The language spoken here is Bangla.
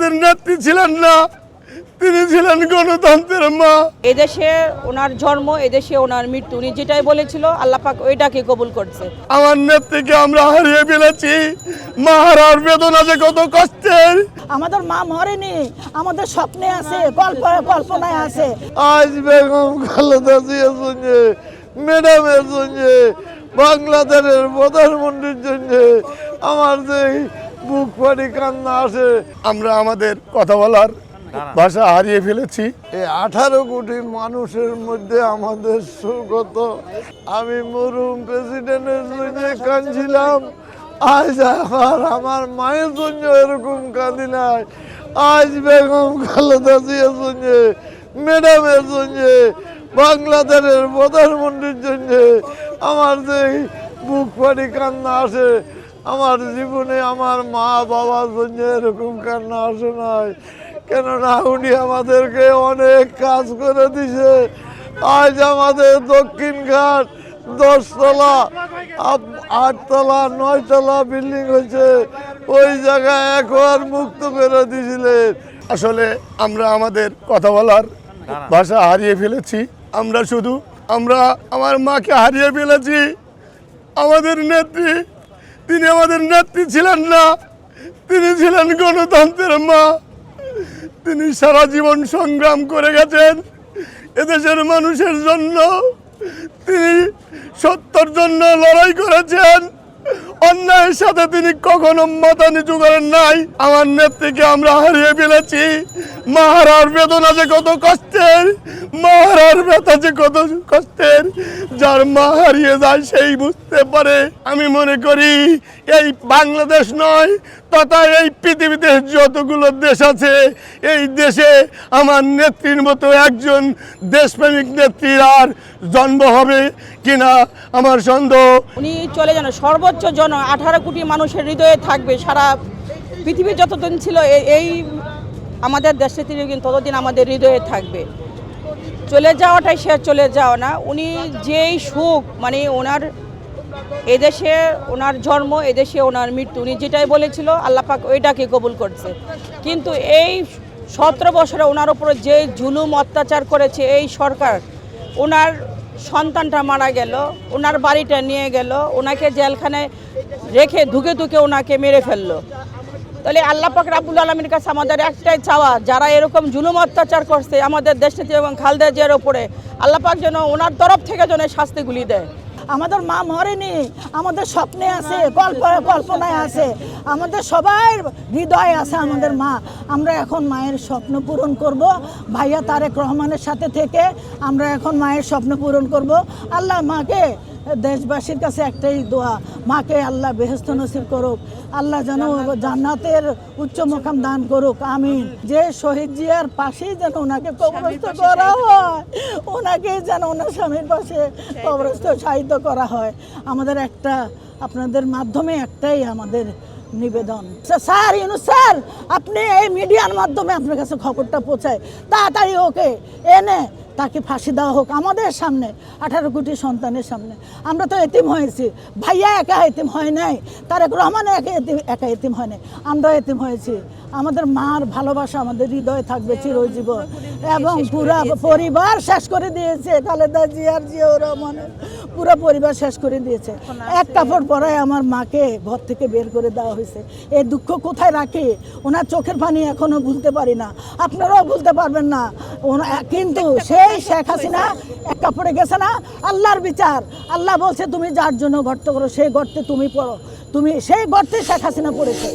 আমাদের নেত্রী ছিলেন না, তিনি ছিলেন গণতন্ত্রের মা। এদেশে ওনার জন্ম, এদেশে ওনার মৃত্যু, উনি যেটাই বলেছিল আল্লাহ পাক ওইটাকে কবুল করছে। আমার নেত্রীকে আমরা হারিয়ে ফেলেছি। মা হারার বেদনা যে কত কষ্টের। আমাদের মা মরেনি, আমাদের স্বপ্নে আছে, কল্পনায় আছে। আজ বেগম খালেদা জিয়ার জন্য, ম্যাডামের জন্য, বাংলাদেশের প্রধানমন্ত্রীর জন্য আমার যে বুক ফাটি কান্না আসে। আমরা আমাদের কথা বলার ভাষা হারিয়ে ফেলেছি। এই 18 কোটি মানুষের মধ্যে আমাদের সুগত। আমি মরহুম প্রেসিডেন্টের জন্য কাঁদছিলাম, আজ আমার মায়ের জন্য এরকম কাঁদি নাই। আজ বেগম খালেদা জিয়ার জন্য, ম্যাডামের জন্য, বাংলাদেশের প্রধানমন্ত্রীর জন্য আমার যে বুক ফাটি কান্না আসে। আমার জীবনে আমার মা বাবার জন্য এরকম কান্না আসে নাই, কেননা উনি আমাদেরকে অনেক কাজ করে দিছে। আজ আমাদের দক্ষিণ ঘাট 10 তলা, 8 তলা, 9 তলা বিল্ডিং হয়েছে, ওই জায়গায় একবার মুক্ত করে দিয়েছিলেন। আসলে আমরা আমাদের কথা বলার ভাষা হারিয়ে ফেলেছি। আমরা আমার মাকে হারিয়ে ফেলেছি। আমাদের নেত্রী, তিনি আমাদের নেত্রী ছিলেন না, তিনি ছিলেন গণতন্ত্রের মা। তিনি সারা জীবন সংগ্রাম করে গেছেন এদেশের মানুষের জন্য। তিনি সত্যের জন্য লড়াই করেছেন, অন্যায়ের সাথে তিনি কখনো মাথা নিচু করেন নাই। আমার নেত্রীকে আমরা হারিয়ে ফেলেছি। মা হারার বেদনা যে কত কষ্টের, মা হারার ব্যথা যে কত কষ্টের, যার মা হারিয়ে যায় সেই বুঝতে পারে। আমি মনে করি এই বাংলাদেশ নয়, তথা এই পৃথিবীতে যতগুলো দেশ আছে, এই দেশে আমার নেত্রীর মতো একজন দেশপ্রেমিক নেত্রীর আর জন্ম হবে কিনা আমার সন্দেহ। উনি চলে যান, সর্বোচ্চ 18 কোটি মানুষের হৃদয়ে থাকবে সারা পৃথিবী যতদিন ছিল। এই আমাদের দেশে তিনি কিন্তু ততদিন আমাদের হৃদয়ে থাকবে। চলে যাওয়াটাই সে চলে যাওয়া না, উনি যেই সুখ, মানে ওনার এদেশে ওনার জন্ম, এদেশে ওনার মৃত্যু, উনি যেটাই বলেছিল আল্লাহ পাক ওইটাকে কবুল করছে। কিন্তু এই 17 বছরে ওনার উপরে যে জুলুম অত্যাচার করেছে এই সরকার, ওনার সন্তানটা মারা গেল, ওনার বাড়িটা নিয়ে গেল, ওনাকে জেলখানায় রেখে ধুকে ওনাকে মেরে ফেললো। তাহলে আল্লাহ পাক রাব্বুল আলামিনের কাছে আমাদের একটাই চাওয়া, যারা এরকম জুলুম অত্যাচার করছে আমাদের দেশনেত্রী এবং খালেদা জিয়ার ওপরে, আল্লাহ পাক যেন ওনার তরফ থেকে যেন শাস্তিগুলি দেয়। আমাদের মা মরেনি, আমাদের স্বপ্নে আছে, কল্পনায় আছে, আমাদের সবার হৃদয়ে আছে আমাদের মা। আমরা এখন মায়ের স্বপ্ন পূরণ করব। ভাইয়া তারেক রহমানের সাথে থেকে আমরা এখন মায়ের স্বপ্ন পূরণ করব। আল্লাহ মাকে, দেশবাসীর কাছে একটাই দোয়া, মাকে আল্লাহ বেহেশত নসিব করুক, আল্লাহ যেন জান্নাতের উচ্চ মোকাম দান করুক, আমিন। যে শহীদ জিয়ার পাশেই যেন ওনাকে কবরস্থ করা হয়, ওনাকে যেন ওনার স্বামীর পাশে কবরস্থ সাহিত্য করা হয়। আমাদের একটা, আপনাদের মাধ্যমে একটাই আমাদের নিবেদন, স্যার ইউনুস স্যার, আপনি এই মিডিয়ার মাধ্যমে আপনার কাছে খবরটা পৌঁছায়, তাড়াতাড়ি ওকে এনে তাকে ফাঁসি দেওয়া হোক আমাদের সামনে, 18 কোটি সন্তানের সামনে। আমরা তো এতিম হয়েছি, ভাইয়া একা এতিম হয় নাই, তারেক রহমান একা এতিম হয় নাই, আমরা এতিম হয়েছি। আমাদের মার ভালোবাসা আমাদের হৃদয়ে থাকবে চিরজীবন, এবং পুরা পরিবার শেষ করে দিয়েছে খালেদা জিয়ার, জিয়াউর রহমানের পুরো পরিবার শেষ করে দিয়েছে। এক কাপড় পরায় আমার মাকে ঘর থেকে বের করে দেওয়া হয়েছে। এই দুঃখ কোথায় রাখি, ওনার চোখের পানি এখনো ভুলতে পারি না, আপনারাও ভুলতে পারবেন না। কিন্তু সেই শেখ হাসিনা এক কাপড়ে গেছে না, আল্লাহর বিচার। আল্লাহ বলছে তুমি যার জন্য গর্ত করো সেই গর্তে তুমি পড়ো, তুমি সেই গর্তে শেখ হাসিনা পড়েছে।